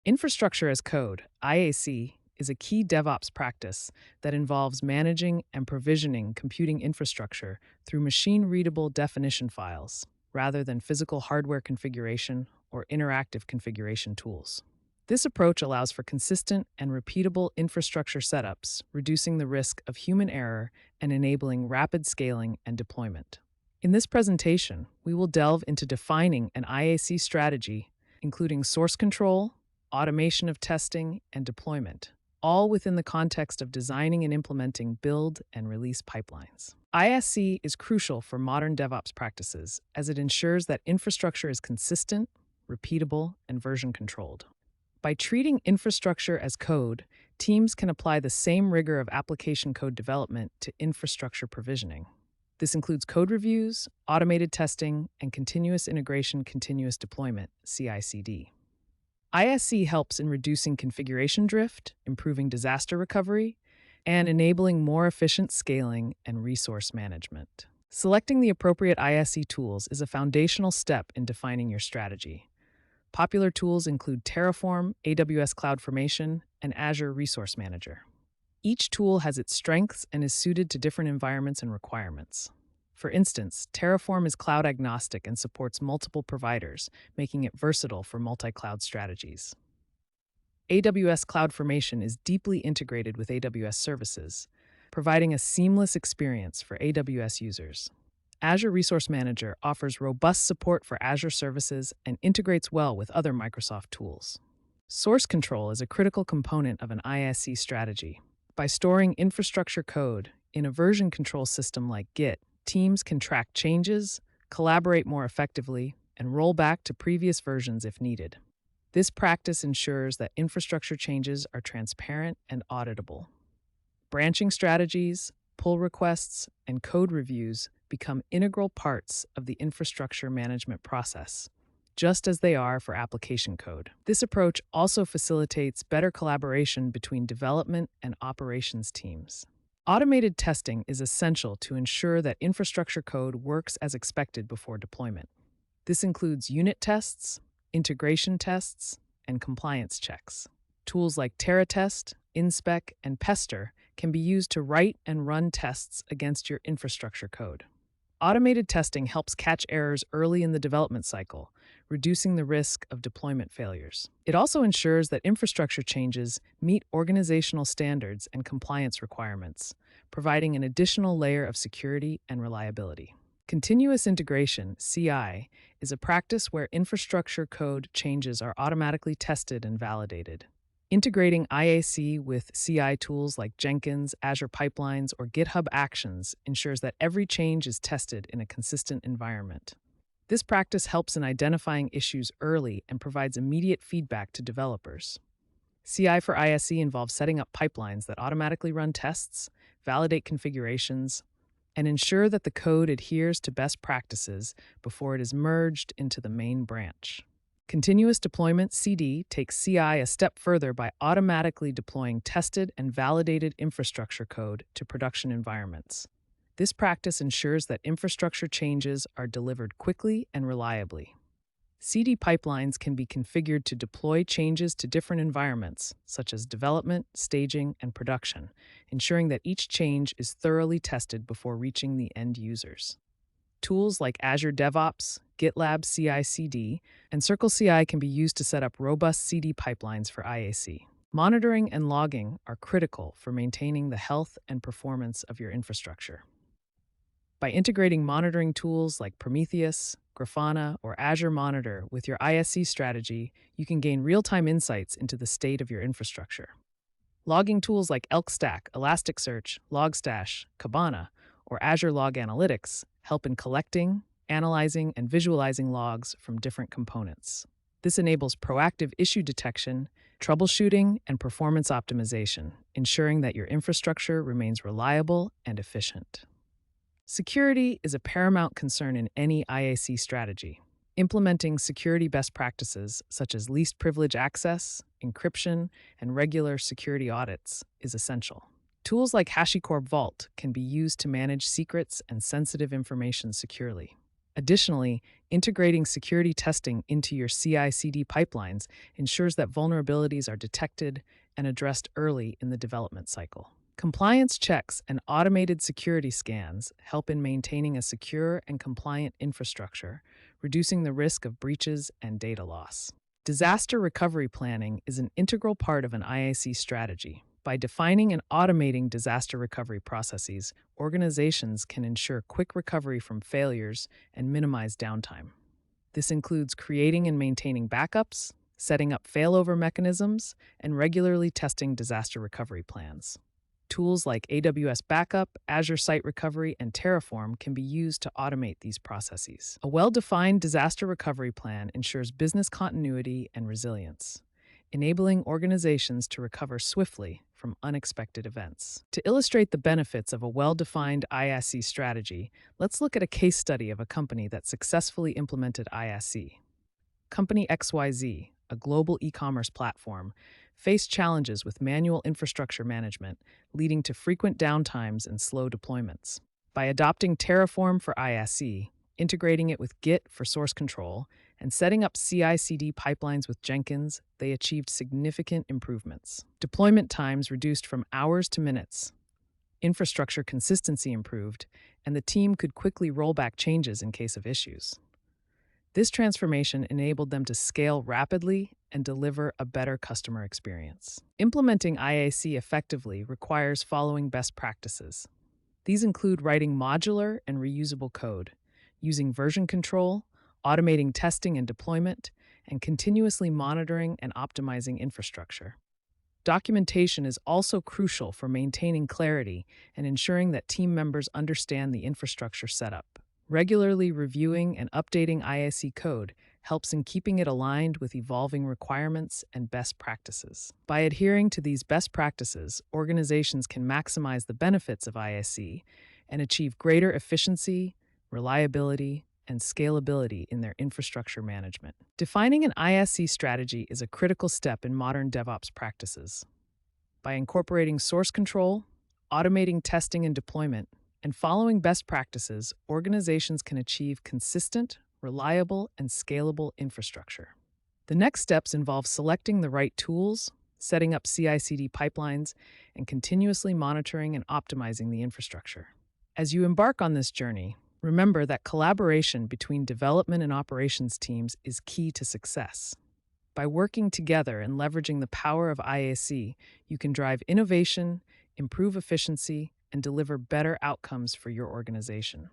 Infrastructure as code, IaC, is a key DevOps practice that involves managing and provisioning computing infrastructure through machine-readable definition files rather than physical hardware configuration or interactive configuration tools. This approach allows for consistent and repeatable infrastructure setups, reducing the risk of human error and enabling rapid scaling and deployment. In this presentation, we will delve into defining an IaC strategy, including source control, automation of testing, and deployment, all within the context of designing and implementing build and release pipelines. IaC is crucial for modern DevOps practices as it ensures that infrastructure is consistent, repeatable, and version controlled. By treating infrastructure as code, teams can apply the same rigor of application code development to infrastructure provisioning. This includes code reviews, automated testing, and continuous integration, continuous deployment, CI/CD. IaC helps in reducing configuration drift, improving disaster recovery, and enabling more efficient scaling and resource management. Selecting the appropriate IaC tools is a foundational step in defining your strategy. Popular tools include Terraform, AWS CloudFormation, and Azure Resource Manager. Each tool has its strengths and is suited to different environments and requirements. For instance, Terraform is cloud agnostic and supports multiple providers, making it versatile for multi-cloud strategies. AWS CloudFormation is deeply integrated with AWS services, providing a seamless experience for AWS users. Azure Resource Manager offers robust support for Azure services and integrates well with other Microsoft tools. Source control is a critical component of an IaC strategy. By storing infrastructure code in a version control system like Git, teams can track changes, collaborate more effectively, and roll back to previous versions if needed. This practice ensures that infrastructure changes are transparent and auditable. Branching strategies, pull requests, and code reviews become integral parts of the infrastructure management process, just as they are for application code. This approach also facilitates better collaboration between development and operations teams. Automated testing is essential to ensure that infrastructure code works as expected before deployment. This includes unit tests, integration tests, and compliance checks. Tools like TerraTest, Inspec, and Pester can be used to write and run tests against your infrastructure code. Automated testing helps catch errors early in the development cycle, reducing the risk of deployment failures. It also ensures that infrastructure changes meet organizational standards and compliance requirements, providing an additional layer of security and reliability. Continuous integration, CI, is a practice where infrastructure code changes are automatically tested and validated. Integrating IaC with CI tools like Jenkins, Azure Pipelines, or GitHub Actions ensures that every change is tested in a consistent environment. This practice helps in identifying issues early and provides immediate feedback to developers. CI for IaC involves setting up pipelines that automatically run tests, validate configurations, and ensure that the code adheres to best practices before it is merged into the main branch. Continuous deployment, CD, takes CI a step further by automatically deploying tested and validated infrastructure code to production environments. This practice ensures that infrastructure changes are delivered quickly and reliably. CD pipelines can be configured to deploy changes to different environments, such as development, staging, and production, ensuring that each change is thoroughly tested before reaching the end users. Tools like Azure DevOps, GitLab CI/CD, and CircleCI can be used to set up robust CD pipelines for IaC. Monitoring and logging are critical for maintaining the health and performance of your infrastructure. By integrating monitoring tools like Prometheus, Grafana, or Azure Monitor with your IaC strategy, you can gain real-time insights into the state of your infrastructure. Logging tools like ElkStack, Elasticsearch, Logstash, Kibana, or Azure Log Analytics help in collecting, analyzing, and visualizing logs from different components. This enables proactive issue detection, troubleshooting, and performance optimization, ensuring that your infrastructure remains reliable and efficient. Security is a paramount concern in any IaC strategy. Implementing security best practices such as least privilege access, encryption, and regular security audits is essential. Tools like HashiCorp Vault can be used to manage secrets and sensitive information securely. Additionally, integrating security testing into your CI/CD pipelines ensures that vulnerabilities are detected and addressed early in the development cycle. Compliance checks and automated security scans help in maintaining a secure and compliant infrastructure, reducing the risk of breaches and data loss. Disaster recovery planning is an integral part of an IaC strategy. By defining and automating disaster recovery processes, organizations can ensure quick recovery from failures and minimize downtime. This includes creating and maintaining backups, setting up failover mechanisms, and regularly testing disaster recovery plans. Tools like AWS Backup, Azure Site Recovery, and Terraform can be used to automate these processes. A well-defined disaster recovery plan ensures business continuity and resilience, enabling organizations to recover swiftly from unexpected events. To illustrate the benefits of a well-defined IaC strategy, let's look at a case study of a company that successfully implemented IaC. Company XYZ, a global e-commerce platform, faced challenges with manual infrastructure management, leading to frequent downtimes and slow deployments. By adopting Terraform for IaC, integrating it with Git for source control, and setting up CI/CD pipelines with Jenkins, they achieved significant improvements. Deployment times reduced from hours to minutes, infrastructure consistency improved, and the team could quickly roll back changes in case of issues. This transformation enabled them to scale rapidly and deliver a better customer experience. Implementing IaC effectively requires following best practices. These include writing modular and reusable code, using version control, automating testing and deployment, and continuously monitoring and optimizing infrastructure. Documentation is also crucial for maintaining clarity and ensuring that team members understand the infrastructure setup. Regularly reviewing and updating IaC code helps in keeping it aligned with evolving requirements and best practices. By adhering to these best practices, organizations can maximize the benefits of IaC and achieve greater efficiency, reliability, and scalability in their infrastructure management. Defining an IaC strategy is a critical step in modern DevOps practices. By incorporating source control, automating testing and deployment, and following best practices, organizations can achieve consistent, reliable, and scalable infrastructure. The next steps involve selecting the right tools, setting up CI/CD pipelines, and continuously monitoring and optimizing the infrastructure. As you embark on this journey, remember that collaboration between development and operations teams is key to success. By working together and leveraging the power of IaC, you can drive innovation, improve efficiency, and deliver better outcomes for your organization.